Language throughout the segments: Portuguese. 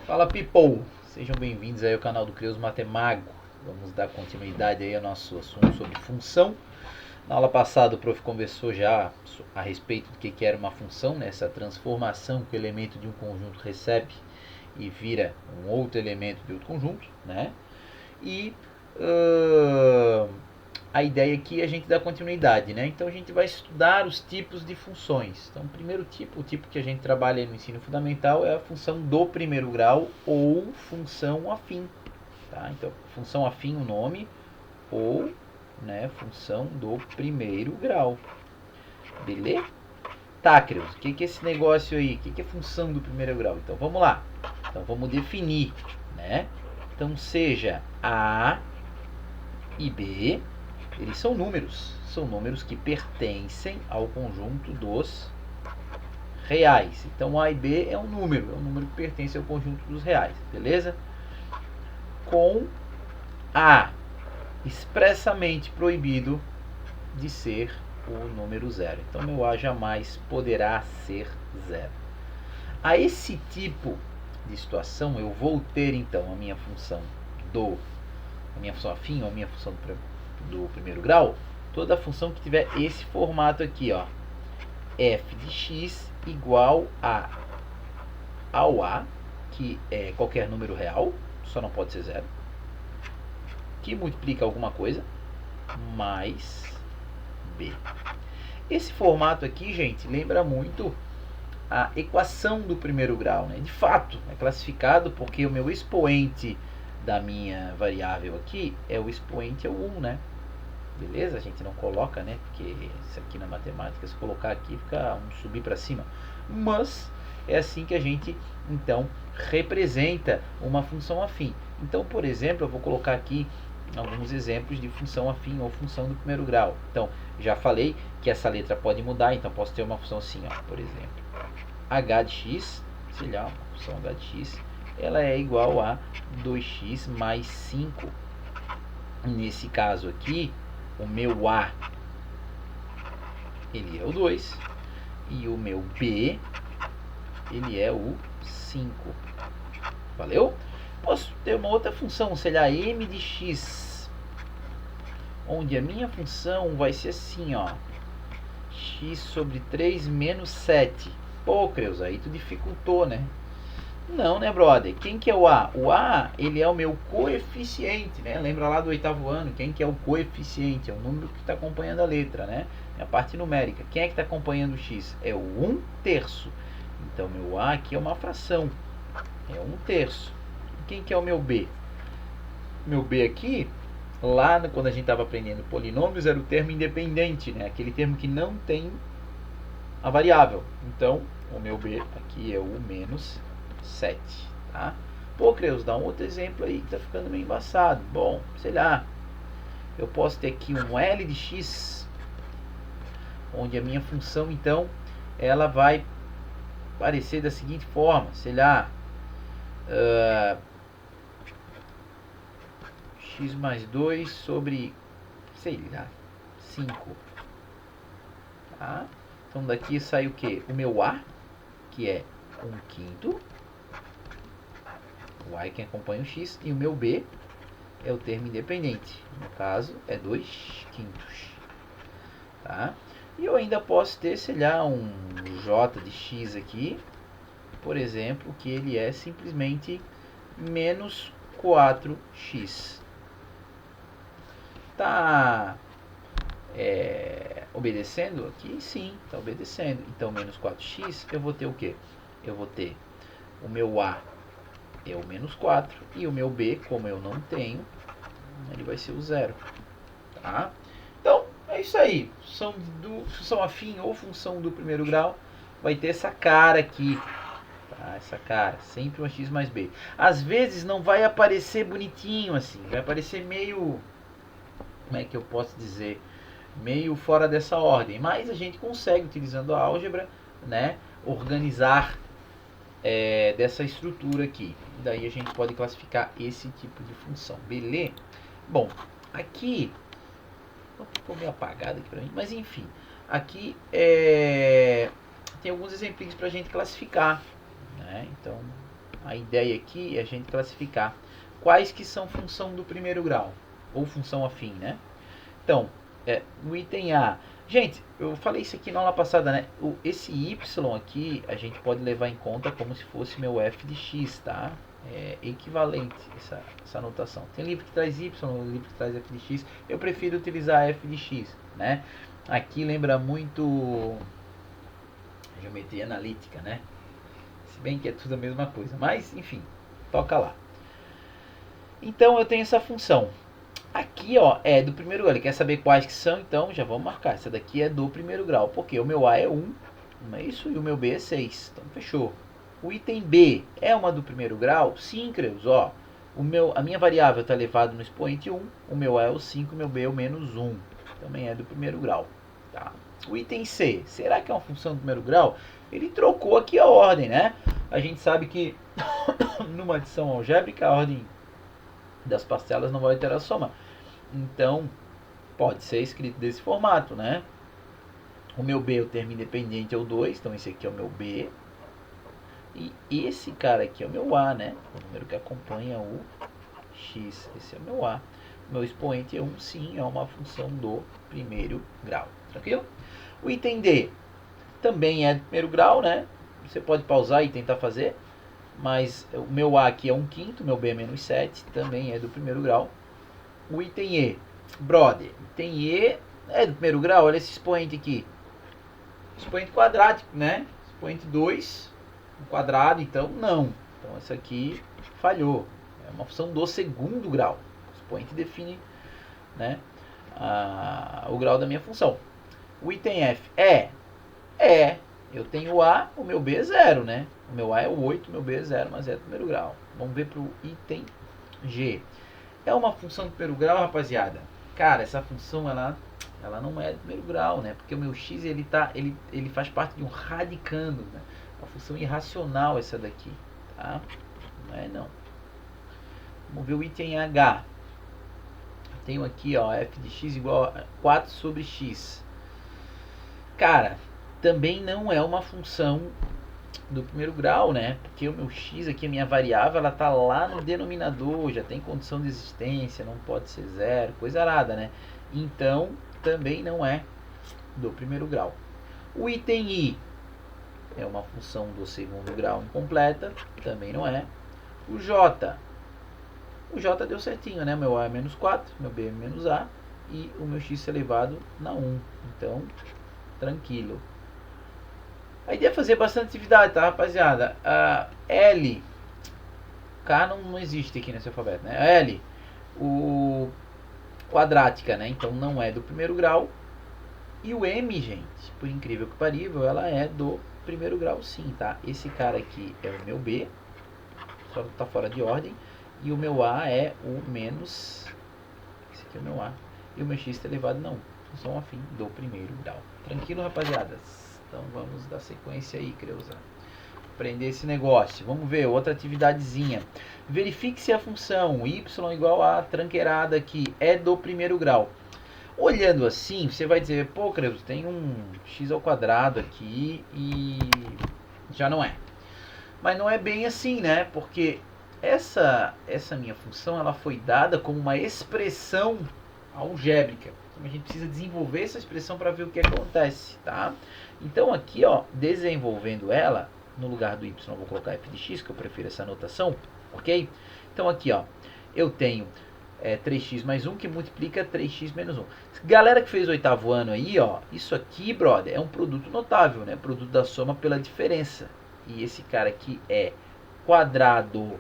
Fala, people! Sejam bem-vindos aí ao canal do Creus Matemago. Vamos dar continuidade aí ao nosso assunto sobre função. Na aula passada o prof conversou já a respeito do que era uma função, né? Essa transformação que o elemento de um conjunto recebe e vira um outro elemento de outro conjunto, né? E a ideia aqui é a gente dar continuidade, né? Então a gente vai estudar os tipos de funções. Então o primeiro tipo, o tipo que a gente trabalha no ensino fundamental é a função do primeiro grau ou função afim. Tá? Então função afim o nome ou, né, função do primeiro grau. Beleza? Tá, Creus, o que é esse negócio aí? O que é função do primeiro grau? Então vamos lá. Então vamos definir, né? Então seja A e B, eles são números que pertencem ao conjunto dos reais. Então A e B é um número que pertence ao conjunto dos reais, beleza? Com A expressamente proibido de ser o número zero. Então meu A jamais poderá ser zero. A esse tipo de situação eu vou ter então a minha função afim ou a minha função do primeiro grau, toda função que tiver esse formato aqui, ó, f de x igual ao a, que é qualquer número real, só não pode ser zero, que multiplica alguma coisa, mais b. Esse formato aqui, gente, lembra muito a equação do primeiro grau, né? De fato, é classificado porque o meu expoente da minha variável aqui é o expoente é o 1, né? Beleza? A gente não coloca, né? Porque isso aqui na matemática, se colocar aqui, fica um subir para cima. Mas é assim que a gente, então, representa uma função afim. Então, por exemplo, eu vou colocar aqui alguns exemplos de função afim ou função do primeiro grau. Então, já falei que essa letra pode mudar, então posso ter uma função assim, ó, por exemplo, h de x, sei lá, uma função h de x, ela é igual a 2x mais 5. Nesse caso aqui, o meu A, ele é o 2, e o meu B, ele é o 5. Valeu? Posso ter uma outra função, sei lá, m de x, onde a minha função vai ser assim, ó, x sobre 3 menos 7. Pô, Creus, aí tu dificultou, né? Não, né, brother? Quem que é o A? O A, ele é o meu coeficiente, né? Lembra lá do oitavo ano, quem que é o coeficiente? É o número que está acompanhando a letra, né? É a parte numérica. Quem é que está acompanhando o X? É o 1/3. Então, meu A aqui é uma fração. É 1/3. Quem que é o meu B? Meu B aqui, lá quando a gente estava aprendendo polinômios, era o termo independente, né? Aquele termo que não tem a variável. Então, o meu B aqui é o menos 7, tá? Pô, Creus, dá um outro exemplo aí que tá ficando meio embaçado. Bom, sei lá, eu posso ter aqui um L de x, onde a minha função, então, ela vai aparecer da seguinte forma, sei lá, x mais 2 sobre, sei lá, 5, tá? Então daqui sai o que? O meu A, que é 1/5, o A é quem acompanha o x, e o meu B é o termo independente, no caso é 2/5, tá? E eu ainda posso ter, sei lá, um j de x aqui, por exemplo, que ele é simplesmente menos 4x. Tá obedecendo aqui? Sim, está obedecendo. Então, menos 4x, eu vou ter o quê? Eu vou ter o meu A é o menos 4 e o meu B, como eu não tenho, ele vai ser o 0. Tá? Então, é isso aí. Função afim ou função do primeiro grau vai ter essa cara aqui. Tá? Essa cara, sempre um x mais b. Às vezes não vai aparecer bonitinho assim, vai aparecer meio, como é que eu posso dizer, meio fora dessa ordem. Mas a gente consegue, utilizando a álgebra, né, organizar dessa estrutura aqui. Daí a gente pode classificar esse tipo de função. Beleza? Bom, aqui ficou meio apagado aqui para mim, mas enfim, aqui tem alguns exemplinhos para a gente classificar, né? Então A ideia aqui é a gente classificar quais que são função do primeiro grau, ou função afim, né? Então, o item A. Gente, eu falei isso aqui na aula passada, né? Esse y aqui a gente pode levar em conta como se fosse meu f de x, tá? É equivalente essa notação. Tem livro que traz y, livro que traz f de x. Eu prefiro utilizar f de x, né? Aqui lembra muito geometria analítica, né? Se bem que é tudo a mesma coisa, mas enfim, toca lá. Então eu tenho essa função. Aqui, ó, é do primeiro grau. Ele quer saber quais que são, então já vamos marcar. Essa daqui é do primeiro grau, porque o meu A é 1, não é isso? E o meu B é 6. Então, fechou. O item B é uma do primeiro grau? Sim, creus, ó. A minha variável está elevada no expoente 1, o meu A é o 5, o meu B é o menos 1. Também é do primeiro grau. Tá? O item C, será que é uma função do primeiro grau? Ele trocou aqui a ordem, né? A gente sabe que numa adição algébrica a ordem das parcelas não vai ter a soma. Então, pode ser escrito desse formato, né? O meu B, o termo independente é o 2, então esse aqui é o meu B. E esse cara aqui é o meu A, né? O número que acompanha o X, esse é o meu A. Meu expoente é 1, sim, é uma função do primeiro grau. Tranquilo? O item D também é do primeiro grau, né? Você pode pausar e tentar fazer. Mas o meu A aqui é 1/5, meu B é menos 7, também é do primeiro grau. O item E, brother, item E é do primeiro grau, olha esse expoente aqui. Expoente quadrático, né? Expoente 2, quadrado, então não. Então essa aqui falhou. É uma função do segundo grau. O expoente define, né, o grau da minha função. O item F eu tenho A, o meu B é 0, né? O meu A é o 8, o meu B é 0, mas é do primeiro grau. Vamos ver para o item G. É uma função do primeiro grau, rapaziada? Cara, essa função, ela não é do primeiro grau, né? Porque o meu x, ele faz parte de um radicando, né? Uma função irracional essa daqui, tá? Não é, não. Vamos ver o item H. Eu tenho aqui, ó, f de x igual a 4 sobre x. Cara, também não é uma função do primeiro grau, né? Porque o meu x aqui, a minha variável, ela tá lá no denominador, já tem condição de existência, não pode ser zero, coisa arada, né? Então, também não é do primeiro grau. O item I é uma função do segundo grau incompleta, também não é. O J deu certinho, né? Meu A é menos 4, meu B é menos A e o meu x elevado na 1. Então, tranquilo. A ideia é fazer bastante atividade, tá, rapaziada? A L, K não existe aqui nesse alfabeto, né? A L, o quadrática, né? Então não é do primeiro grau. E o M, gente, por incrível que parível, ela é do primeiro grau sim, tá? Esse cara aqui é o meu B, só que tá fora de ordem. E o meu A é o menos, esse aqui é o meu A. E o meu x está elevado não, função afim do primeiro grau. Tranquilo, rapaziadas? Então vamos dar sequência aí, Creuza. Aprender esse negócio. Vamos ver, outra atividadezinha. Verifique se a função y igual a tranqueirada aqui é do primeiro grau. Olhando assim, você vai dizer, pô, Creuza, tem um x ao quadrado aqui e já não é. Mas não é bem assim, né? Porque essa minha função, ela foi dada como uma expressão algébrica. Então a gente precisa desenvolver essa expressão para ver o que acontece, tá? Então aqui, ó, desenvolvendo ela, no lugar do y eu vou colocar f de x, que eu prefiro essa notação, ok? Então aqui, ó, eu tenho 3x mais 1 que multiplica 3x menos 1. Galera que fez o oitavo ano aí, ó, isso aqui, brother, é um produto notável, né? Produto da soma pela diferença. E esse cara aqui é quadrado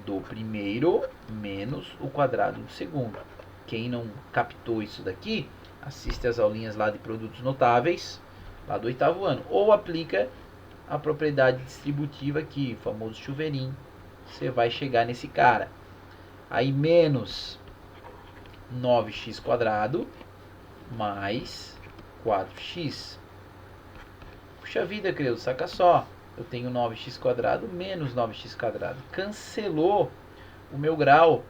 do primeiro menos o quadrado do segundo. Quem não captou isso daqui, assiste as aulinhas lá de produtos notáveis, lá do oitavo ano. Ou aplica a propriedade distributiva aqui, o famoso chuveirinho. Você vai chegar nesse cara. Aí menos 9x quadrado mais 4x. Puxa vida, querido, saca só. Eu tenho 9x quadrado menos 9x quadrado. Cancelou o meu grau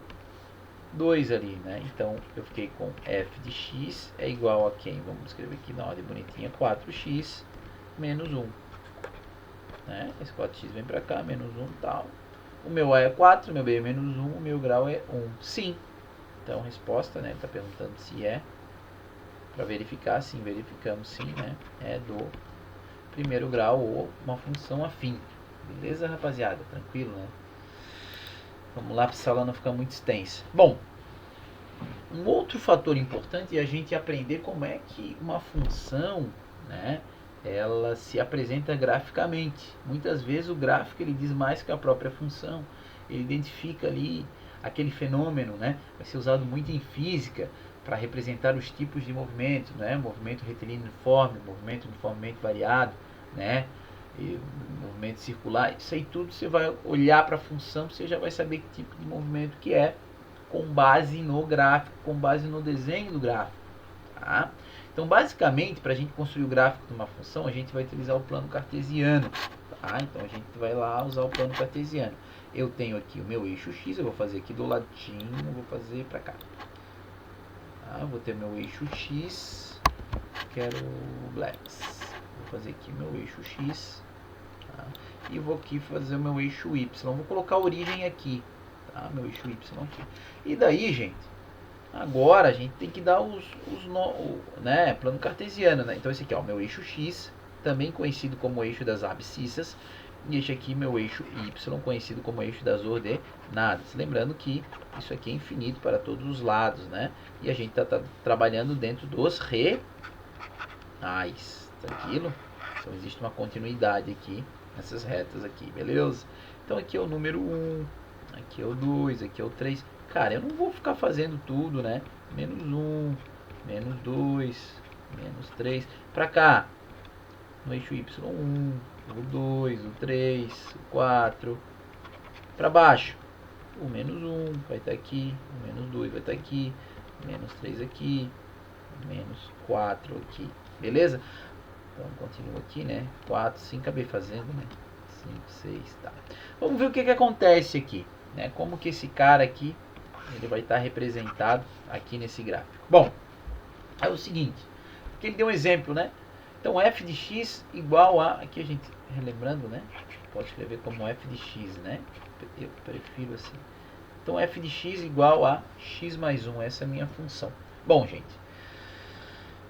2 ali, né? Então eu fiquei com f de x é igual a quem? Vamos escrever aqui na ordem bonitinha, 4x menos 1. Né? Esse 4x vem para cá, menos 1 tal. o meu A é 4, o meu B é menos 1, o meu grau é 1. Sim. Então, resposta, né? Ele está perguntando se é. Para verificar, sim, verificamos sim, né? É do primeiro grau ou uma função afim. Beleza, rapaziada? Tranquilo, né? Vamos lá para a sala não ficar muito extensa. Bom, um outro fator importante é a gente aprender como é que uma função, né, ela se apresenta graficamente. Muitas vezes o gráfico ele diz mais que a própria função. Ele identifica ali aquele fenômeno, né? Vai ser usado muito em física para representar os tipos de movimento, né? Movimento retilíneo uniforme, movimento uniformemente variado, né? E movimento circular. Isso aí tudo você vai olhar para a função, você já vai saber que tipo de movimento que é, com base no gráfico, com base no desenho do gráfico. Tá? Então, basicamente, para a gente construir o gráfico de uma função, a gente vai utilizar o plano cartesiano. Tá? Então, a gente vai lá usar o plano cartesiano. Eu tenho aqui o meu eixo X, eu vou fazer aqui do ladinho, vou fazer para cá. Tá? Eu vou ter meu eixo X, quero blacks. Vou fazer aqui meu eixo X. Tá? E vou aqui fazer o meu eixo Y. Vou colocar a origem aqui. Tá? Meu eixo Y aqui. E daí, gente, agora a gente tem que dar né, plano cartesiano, né? Então esse aqui é o meu eixo X, também conhecido como eixo das abscissas, e este aqui meu eixo Y, conhecido como eixo das ordenadas. Lembrando que isso aqui é infinito para todos os lados, né? E a gente está trabalhando dentro dos reais, tranquilo? Então existe uma continuidade aqui nessas retas aqui, beleza? Então aqui é o número 1, aqui é o 2, aqui é o 3. Cara, eu não vou ficar fazendo tudo, né? Menos 1, menos 2, menos 3. Pra cá, no eixo Y1, o 2, o 3, o 4. Pra baixo, o menos 1 vai estar aqui, o menos 2 vai estar aqui, menos 3 aqui, menos 4 aqui. Beleza? Então, continua aqui, né? 4, 5, acabei fazendo, né? 5, 6, tá. Vamos ver o que acontece aqui, né? Como que esse cara aqui ele vai estar representado aqui nesse gráfico. Bom, é o seguinte, aqui ele deu um exemplo, né? Então f de x igual a, aqui a gente, relembrando, né? Pode escrever como f de x, né? Eu prefiro assim. Então f de x igual a x mais 1, essa é a minha função. Bom, gente,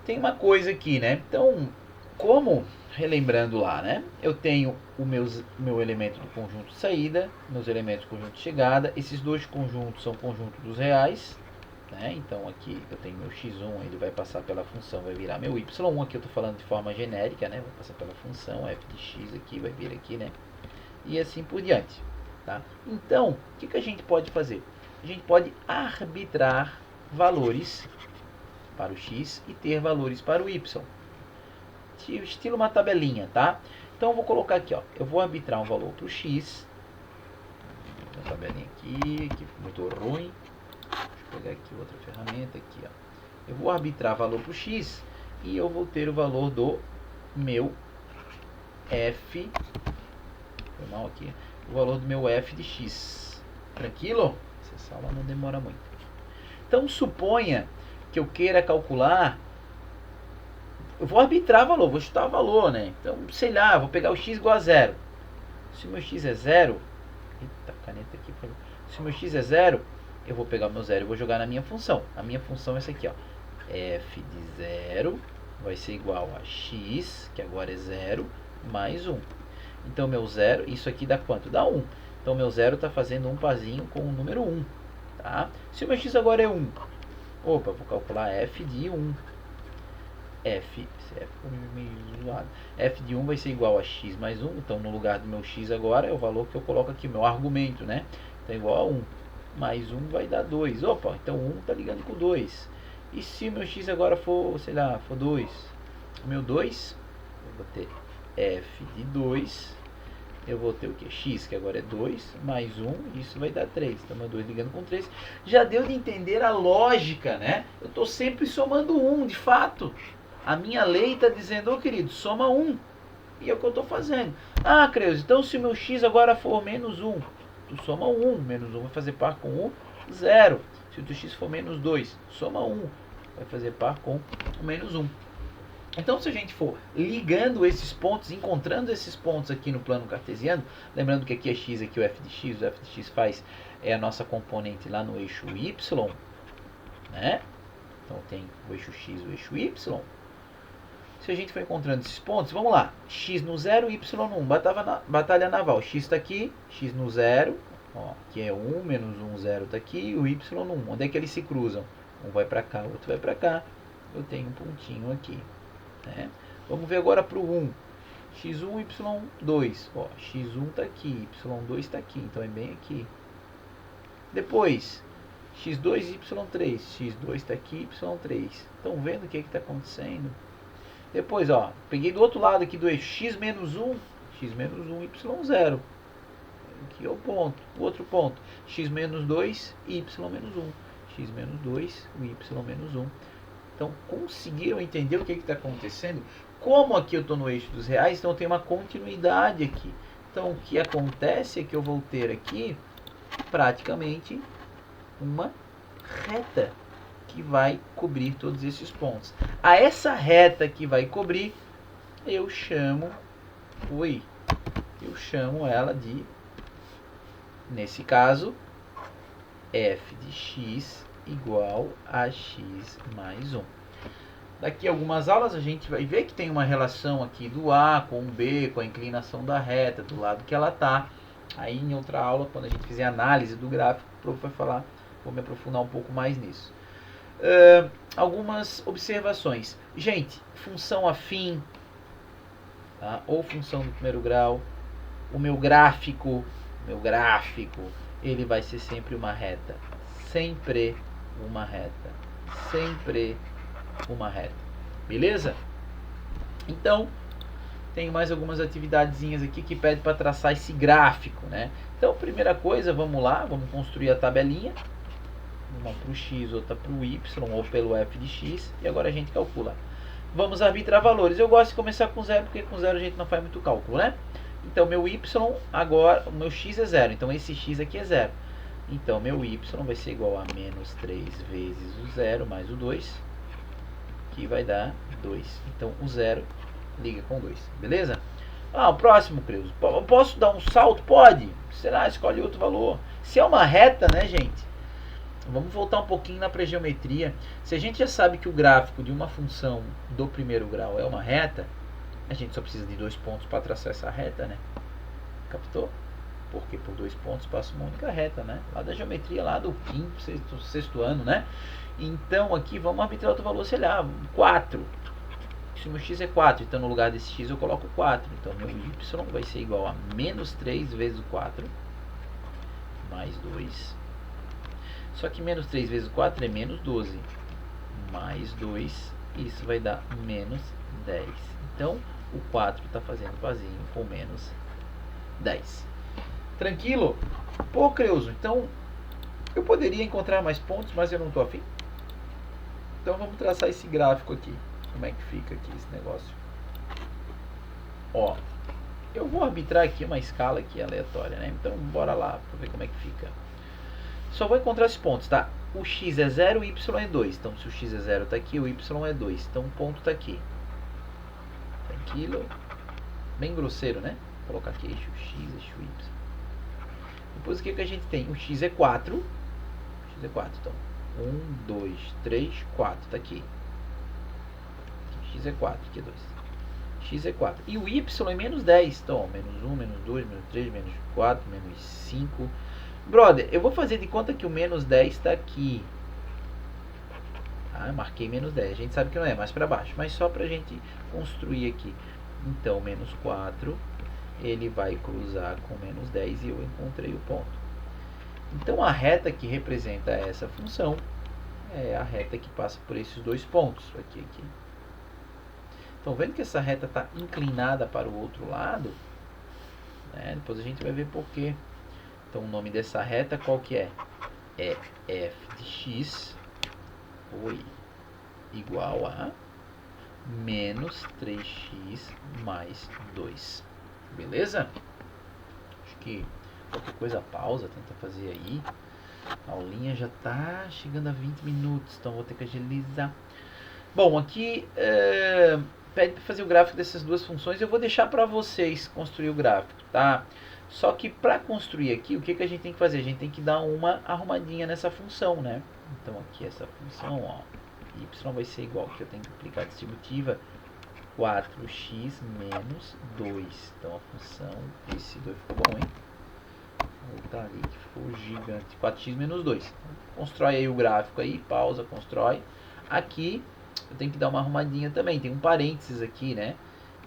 tem uma coisa aqui, né? Então, como, relembrando lá, né? Eu tenho o meu elemento do conjunto de saída, meus elementos do conjunto de chegada. Esses dois conjuntos são conjunto dos reais, né? Então aqui eu tenho meu x1, ele vai passar pela função, vai virar meu y1. Aqui eu estou falando de forma genérica, né? Vai passar pela função, f de x aqui vai vir aqui, né? E assim por diante, tá? Então, o que a gente pode fazer? A gente pode arbitrar valores para o x e ter valores para o y. Estilo uma tabelinha, tá? Então eu vou colocar aqui, ó. Eu vou arbitrar um valor para o x. Uma tabelinha aqui, que ficou muito ruim. Deixa eu pegar aqui outra ferramenta aqui, ó. Eu vou arbitrar valor para o x e eu vou ter o valor do meu f. Foi mal aqui. O valor do meu f de x. Tranquilo? Essa sala não demora muito. Então suponha que eu queira calcular. Eu vou arbitrar valor, vou chutar valor, né? Então, sei lá, vou pegar o x igual a 0. Se o meu x é 0, eita, caneta aqui, se o meu x é 0, eu vou pegar o meu 0 e vou jogar na minha função. A minha função é essa aqui, ó. F de 0 vai ser igual a x, que agora é 0, mais 1. Então, meu 0, isso aqui dá quanto? Dá 1. Então, meu 0 está fazendo um parzinho com o número 1. Tá? Se o meu x agora é 1, opa, vou calcular f de 1. F de 1 vai ser igual a x mais 1. Então, no lugar do meu x agora, é o valor que eu coloco aqui, meu argumento, né? Então, é igual a 1. Mais 1 vai dar 2. Opa, então 1 está ligando com 2. E se o meu x agora for, sei lá, for 2? O meu 2, eu vou ter f de 2. Eu vou ter o que? X, que agora é 2, mais 1, isso vai dar 3. Então, meu 2 ligando com 3. Já deu de entender a lógica, né? Eu estou sempre somando 1, de fato. A minha lei está dizendo, ô querido, soma 1. E é o que eu estou fazendo. Ah, Creus, então se o meu x agora for menos 1, tu soma 1. Menos 1 vai fazer par com 1, 0. Se o teu x for menos 2, soma 1. Vai fazer par com o menos 1. Então, se a gente for ligando esses pontos, encontrando esses pontos aqui no plano cartesiano, lembrando que aqui é x, aqui é o f de x é a nossa componente lá no eixo y, né? Então tem o eixo x, o eixo y. Se a gente for encontrando esses pontos, vamos lá. X no 0, y no 1. Batalha naval. X está aqui, x no 0, ó, que é 1, menos 1, 0 está aqui, e o y no 1. Onde é que eles se cruzam? Um vai para cá, o outro vai para cá. Eu tenho um pontinho aqui. Né? Vamos ver agora para o 1. x1, y2. Ó, x1 está aqui, y2 está aqui, então é bem aqui. Depois, x2 y3. x2 está aqui, y3. Estão vendo o que está acontecendo? Depois, ó, peguei do outro lado aqui do eixo x menos 1, y0. Aqui é o ponto, o outro ponto. X menos 2, y menos 1. X menos 2, o y menos 1. Então, conseguiram entender o que está acontecendo? Como aqui eu estou no eixo dos reais, então eu tenho uma continuidade aqui. Então, o que acontece é que eu vou ter aqui, praticamente, uma reta que vai cobrir todos esses pontos. A essa reta que vai cobrir, eu chamo ela de, nesse caso, f de x igual a x mais 1. Daqui a algumas aulas a gente vai ver que tem uma relação aqui do A com o B, com a inclinação da reta, do lado que ela está. Aí em outra aula, quando a gente fizer análise do gráfico, o prof vai falar, vou me aprofundar um pouco mais nisso. Algumas observações. Gente, função afim, tá? Ou função do primeiro grau, o meu gráfico, ele vai ser sempre uma reta. Sempre uma reta. Sempre uma reta. Beleza? Então, tem mais algumas atividadezinhas aqui que pedem para traçar esse gráfico, né? Então, primeira coisa, vamos lá, vamos construir a tabelinha. Uma para o x, outra para o y, ou pelo f de x. E agora a gente calcula. Vamos arbitrar valores. Eu gosto de começar com 0, porque com 0 a gente não faz muito cálculo, né? Então, meu y agora, o meu x é 0. Então, esse x aqui é 0. Então, meu y vai ser igual a menos 3 vezes o 0 mais o 2, que vai dar 2. Então, o 0 liga com 2. Beleza? O próximo, Creuso. Posso dar um salto? Pode. Será? Escolhe outro valor. Se é uma reta, né, gente? Vamos voltar um pouquinho na pré-geometria. Se a gente já sabe que o gráfico de uma função do primeiro grau é uma reta, a gente só precisa de 2 pontos para traçar essa reta, né? Captou? Porque por 2 pontos passa uma única reta, né? Lá da geometria, lá do quinto, sexto ano, né? Então aqui vamos arbitrar outro valor, sei lá, 4. Se o meu x é 4, então no lugar desse x eu coloco 4. Então meu y vai ser igual a menos 3 vezes o 4, mais 2. Só que menos 3 vezes 4 é menos 12. Mais 2, isso vai dar menos 10. Então, o 4 está fazendo vazinho com menos 10. Tranquilo? Pô, Creuso, então eu poderia encontrar mais pontos, mas eu não estou afim. Então, vamos traçar esse gráfico aqui. Como é que fica aqui esse negócio? Ó, eu vou arbitrar aqui uma escala aqui aleatória, né? Então, bora lá para ver como é que fica. Só vou encontrar esses pontos, tá? O x é 0, o y é 2. Então, se o x é 0, está aqui, o y é 2. Então, o ponto está aqui. Tranquilo. Bem grosseiro, né? Vou colocar aqui eixo x, eixo y. Depois, o que a gente tem? O x é 4. O x é 4, então. 1, 2, 3, 4. Está aqui. X é 4, aqui é 2. X é 4. E o y é menos 10. Então, ó, menos 1, menos 2, menos 3, menos 4, menos 5... Brother, eu vou fazer de conta que o menos 10 está aqui. Eu marquei menos 10. A gente sabe que não é, mais para baixo. Mas só para a gente construir aqui. Então, menos 4, ele vai cruzar com menos 10 e eu encontrei o ponto. Então, a reta que representa essa função é a reta que passa por esses dois pontos. Aqui. Estão vendo que essa reta está inclinada para o outro lado? Né? Depois a gente vai ver por quê. Então, o nome dessa reta qual que é? É f de x igual a menos 3x mais 2. Beleza? Acho que qualquer coisa pausa, tenta fazer aí. A aulinha já está chegando a 20 minutos, então vou ter que agilizar. Bom, aqui pede para fazer o gráfico dessas duas funções. Eu vou deixar para vocês construir o gráfico, tá? Só que para construir aqui, o que a gente tem que fazer? A gente tem que dar uma arrumadinha nessa função, né? Então aqui essa função, ó, y vai ser igual, que eu tenho que aplicar a distributiva 4x menos 2. Então a função, esse 2 ficou bom, hein? Vou botar ali que ficou gigante, 4x menos 2. Então, constrói aí o gráfico aí, pausa, constrói. Aqui eu tenho que dar uma arrumadinha também, tem um parênteses aqui, né?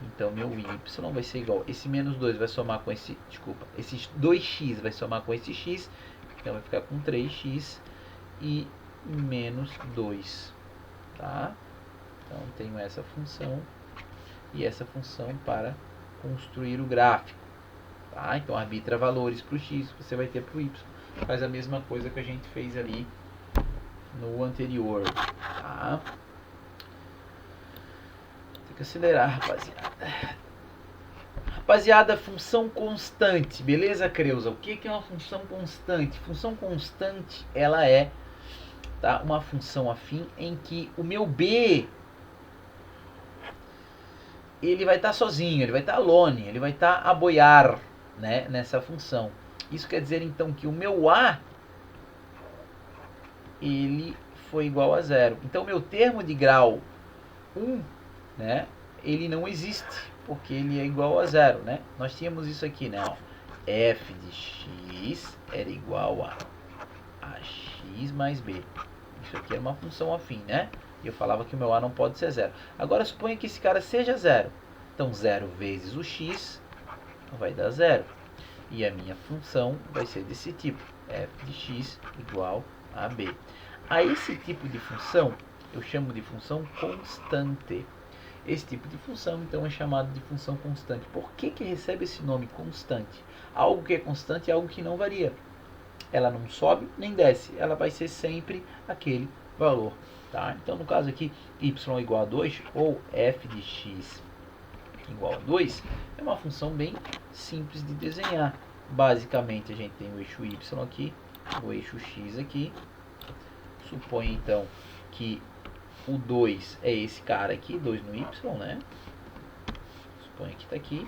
Então meu y vai ser igual, esse menos 2 vai somar com esse, desculpa, esse 2x vai somar com esse x, então vai ficar com 3x e menos 2, tá? Então tenho essa função e essa função para construir o gráfico, tá? Então arbitra valores para o x, você vai ter para o y, faz a mesma coisa que a gente fez ali no anterior, tá? Tem que acelerar, rapaziada. Rapaziada, função constante, beleza, Creuza? O que é uma função constante? Função constante, ela é, tá, uma função afim em que o meu b, ele vai estar sozinho, ele vai estar alone, ele vai estar a boiar, né, nessa função. Isso quer dizer, então, que o meu a, ele foi igual a zero. Então, meu termo de grau 1, né, ele não existe, porque ele é igual a zero, né? Nós tínhamos isso aqui, né? Ó, f de x era igual a x mais b. Isso aqui era uma função afim, né? E eu falava que o meu a não pode ser zero. Agora, suponha que esse cara seja zero. Então, 0 vezes o x vai dar zero. E a minha função vai ser desse tipo, f de x igual a b. A esse tipo de função, eu chamo de função constante. Esse tipo de função, então, é chamado de função constante. Por que recebe esse nome constante? Algo que é constante é algo que não varia. Ela não sobe nem desce. Ela vai ser sempre aquele valor. Tá? Então, no caso aqui, y igual a 2 ou f de x igual a 2 é uma função bem simples de desenhar. Basicamente, a gente tem o eixo y aqui, o eixo x aqui. Suponha, então, que o 2 é esse cara aqui, 2 no y, né? Suponha que está aqui.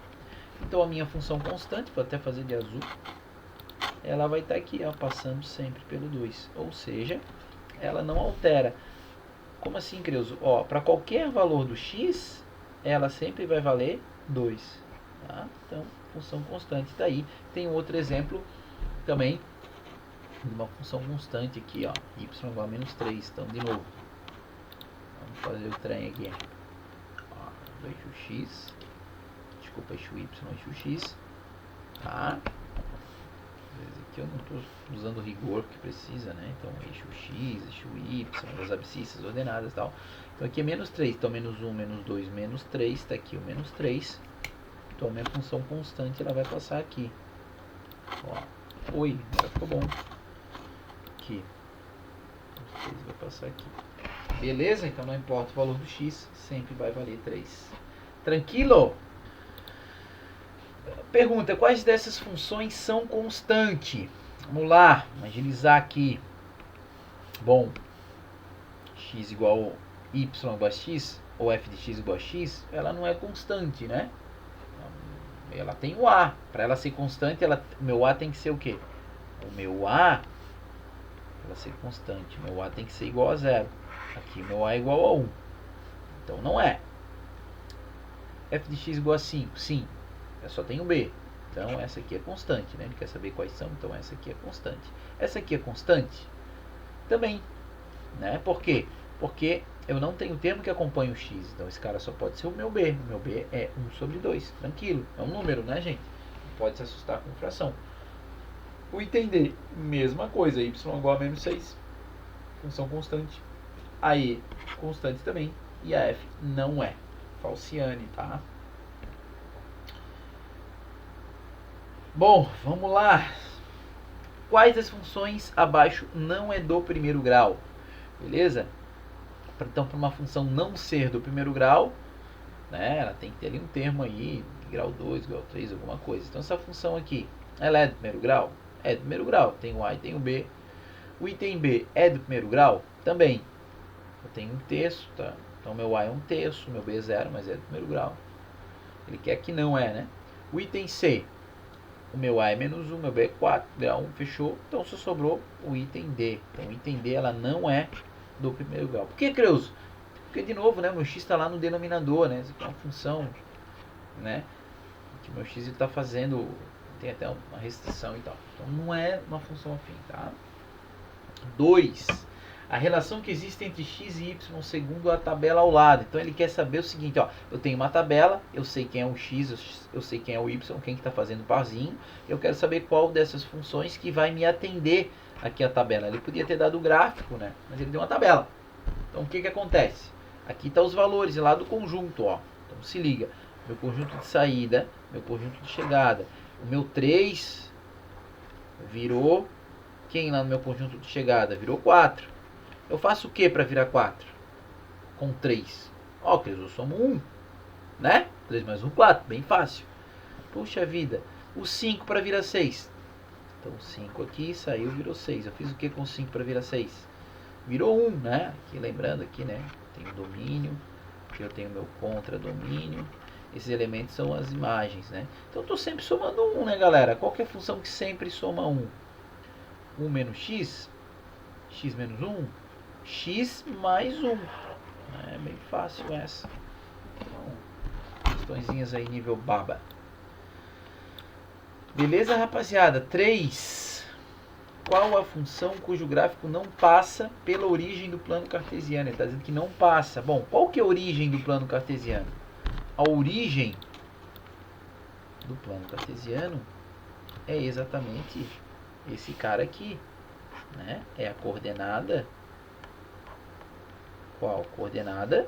Então a minha função constante, vou até fazer de azul, ela vai estar aqui, ó, passando sempre pelo 2. Ou seja, ela não altera. Como assim, Creuzo? Ó, para qualquer valor do x, ela sempre vai valer 2. Tá? Então, função constante está aí. Tem um outro exemplo também, de uma função constante aqui, ó, y igual a menos 3. Então, de novo, vamos fazer o trem aqui. Ó, do eixo x, desculpa, eixo y, eixo x, tá? Aqui eu não estou usando o rigor que precisa, né? Então, eixo x, eixo y, as abscissas ordenadas e tal. Então, aqui é menos 3, então menos 1, menos 2, menos 3, está aqui o menos 3. Então, a minha função constante, ela vai passar aqui. Ó, oi, agora ficou bom. Aqui, menos 3 vai passar aqui. Beleza? Então não importa o valor do x, sempre vai valer 3. Tranquilo? Pergunta, quais dessas funções são constante? Vamos lá, agilizar aqui. Bom, x igual a y igual a x, ou f de x igual a x, ela não é constante, né? Ela tem o a. Para ela ser constante, o meu a tem que ser o quê? O meu a, para ela ser constante, o meu a tem que ser igual a 0. Aqui o meu a é igual a 1. Então não é. F de x igual a 5. Sim. Eu só tenho b. Então essa aqui é constante, né? Ele quer saber quais são, então essa aqui é constante. Essa aqui é constante? Também. Né? Por quê? Porque eu não tenho termo que acompanhe o x. Então esse cara só pode ser o meu b. O meu b é 1 sobre 2. Tranquilo. É um número, né, gente? Não pode se assustar com fração. O item D, mesma coisa. Y igual a menos 6. Função constante. A E, constante também. E a F não é. Falciane, tá? Bom, vamos lá. Quais das funções abaixo não é do primeiro grau? Beleza? Então, para uma função não ser do primeiro grau, né, ela tem que ter ali um termo aí, grau 2, grau 3, alguma coisa. Então, essa função aqui, ela é do primeiro grau? É do primeiro grau. Tem o A e tem o B. O item B é do primeiro grau? Também. Eu tenho um terço, tá? Então meu A é 1/3, meu B é 0, mas é do primeiro grau. Ele quer que não é, né? O item C, o meu A é -1, meu B é 4, grau 1, fechou. Então só sobrou o item D. Então o item D ela não é do primeiro grau. Por que, Creuso? Porque, de novo, né, meu x está lá no denominador, né? Isso aqui é uma função, né? Que meu x está fazendo, tem até uma restrição e tal. Então não é uma função afim, tá? 2. A relação que existe entre x e y segundo a tabela ao lado. Então ele quer saber o seguinte, ó, eu tenho uma tabela, eu sei quem é o x, eu sei quem é o y, quem que está fazendo o parzinho, eu quero saber qual dessas funções que vai me atender aqui a tabela. Ele podia ter dado o gráfico, né? Mas ele deu uma tabela. Então o que que acontece? Aqui está os valores lá do conjunto, ó. Então se liga, meu conjunto de saída, meu conjunto de chegada, o meu 3 virou quem lá no meu conjunto de chegada? Virou 4. Eu faço o que para virar 4? Com 3. Ó, eu somo 1. Né? 3 mais 1, 4. Bem fácil. Puxa vida. O 5 para virar 6. Então 5 aqui saiu, virou 6. Eu fiz o que com 5 para virar 6? Virou 1, né? Aqui, lembrando aqui, né? Tenho domínio. Aqui eu tenho meu contradomínio. Esses elementos são as imagens, né? Então eu estou sempre somando 1, né, galera? Qual que é a função que sempre soma 1? 1 menos x. X menos 1. X mais 1. É bem fácil essa. Então, questõezinhas aí nível baba. Beleza, rapaziada? 3. Qual a função cujo gráfico não passa pela origem do plano cartesiano? Ele está dizendo que não passa. Bom, qual que é a origem do plano cartesiano? A origem do plano cartesiano é exatamente esse cara aqui, né? É a coordenada. Qual? Coordenada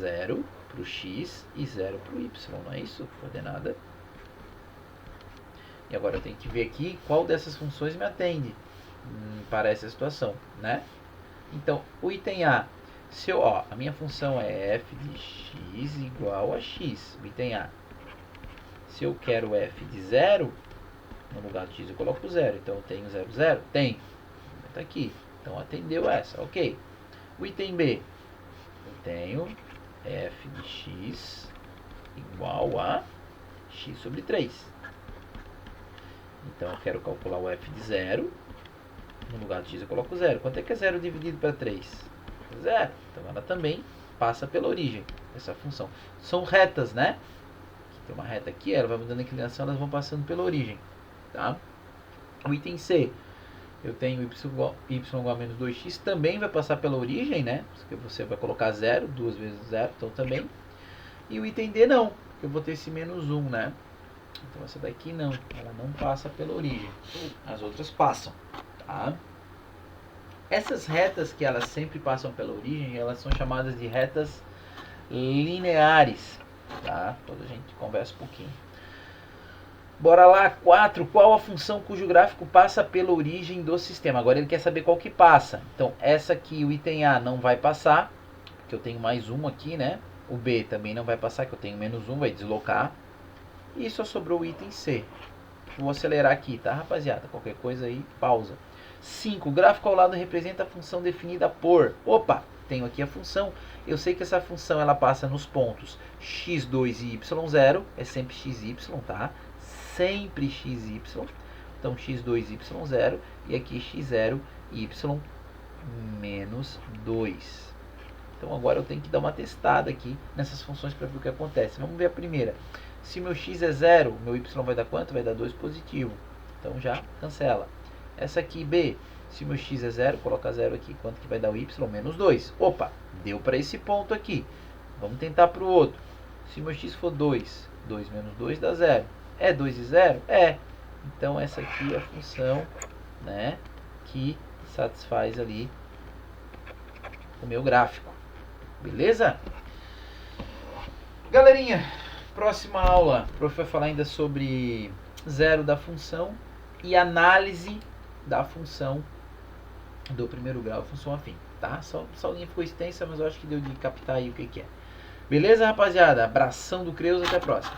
0 para o x e 0 para o y, não é isso? Coordenada. E agora eu tenho que ver aqui qual dessas funções me atende para essa situação, né? Então, o item A, se eu, ó, a minha função é f de x igual a x, o item A. Se eu quero f de 0, no lugar de x eu coloco 0, então eu tenho 0, 0? Tem. Está aqui. Então atendeu essa, ok. O item B, eu tenho f de x igual a x sobre 3. Então eu quero calcular o f de 0. No lugar de x eu coloco 0. Quanto é que é 0 dividido para 3? 0. Então ela também passa pela origem, essa função. São retas, né? Tem uma reta aqui, ela vai mudando a inclinação, elas vão passando pela origem. Tá? O item C, eu tenho y igual a menos 2x, também vai passar pela origem, né? Porque você vai colocar 0, 2 vezes 0, então também. E o item D não, porque eu vou ter esse menos 1, né? Então essa daqui não, ela não passa pela origem. As outras passam, tá? Essas retas que elas sempre passam pela origem, elas são chamadas de retas lineares, tá? Depois a gente conversa um pouquinho. Bora lá, 4. Qual a função cujo gráfico passa pela origem do sistema? Agora ele quer saber qual que passa. Então, essa aqui, o item A, não vai passar, porque eu tenho mais 1 aqui, né? O B também não vai passar, que eu tenho menos 1, vai deslocar. E só sobrou o item C. Vou acelerar aqui, tá, rapaziada? Qualquer coisa aí, pausa. 5. O gráfico ao lado representa a função definida por... Opa, tenho aqui a função. Eu sei que essa função ela passa nos pontos x2 e y0. É sempre xy, tá? Sempre xy. Então, x2, y0. E aqui x0, y menos 2. Então, agora eu tenho que dar uma testada aqui nessas funções para ver o que acontece. Vamos ver a primeira. Se meu x é 0, meu y vai dar quanto? Vai dar 2 positivo. Então, já cancela. Essa aqui, B. Se meu x é 0, coloca 0 aqui. Quanto que vai dar o y? Menos 2. Opa, deu para esse ponto aqui. Vamos tentar para o outro. Se meu x for 2, 2 menos 2 dá 0. É 2 e 0? É. Então, essa aqui é a função, né, que satisfaz ali o meu gráfico. Beleza? Galerinha, próxima aula, o prof vai falar ainda sobre zero da função e análise da função do primeiro grau, função afim, tá? Só a linha ficou extensa, mas eu acho que deu de captar aí o que é. Beleza, rapaziada? Abração do Creus, até a próxima.